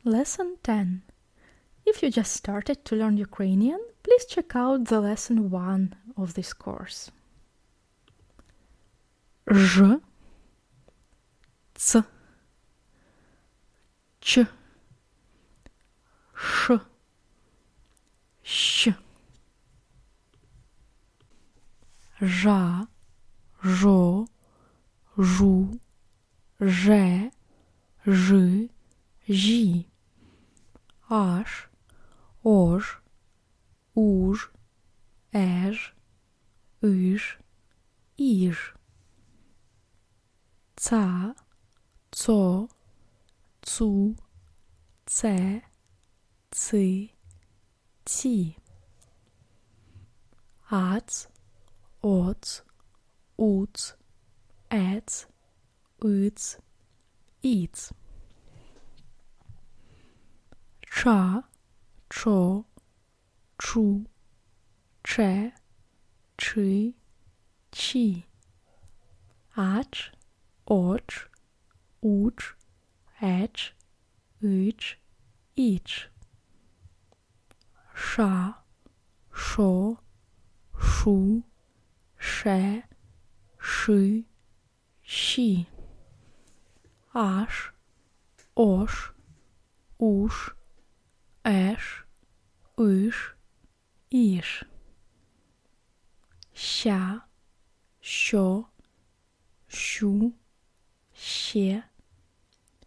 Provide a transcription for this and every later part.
Lesson 10. If you just started to learn Ukrainian, please check out the lesson 1 of this course. Ж, Ц, Ч, Ш, Щ. Жа, Жо, Жу, Же, Жи, Жі. Аш, Ож, Уж, Еж, Іж, Іж. Ца, Цо, Цу, Це, Ци, Ці. Ац, Оц, Уц, Ец, Іц, Іц. Ча, Чо, Чу, Че, Чи, Чі. Ач, Оч, Уч, Еч, Іч, Іч. Ша, Шо, Шу, Ше, Ши, Щі. Аш, Ош, Уш, Еш, Іш, Іш. Ща, Що, Щу, Ще,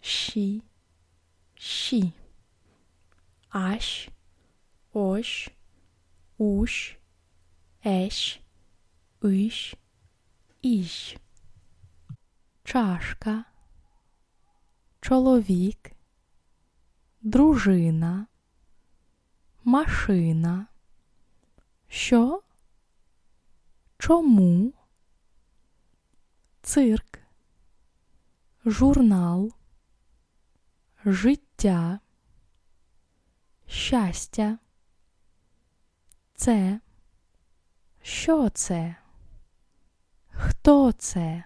Щі, Щі. Ащ, Ощ, Ущ, Ещ, Іщ, Іщ. Чашка, чоловік, дружина, машина. Що? Чому? Цирк, журнал, життя, щастя. Це. Що це? Хто це?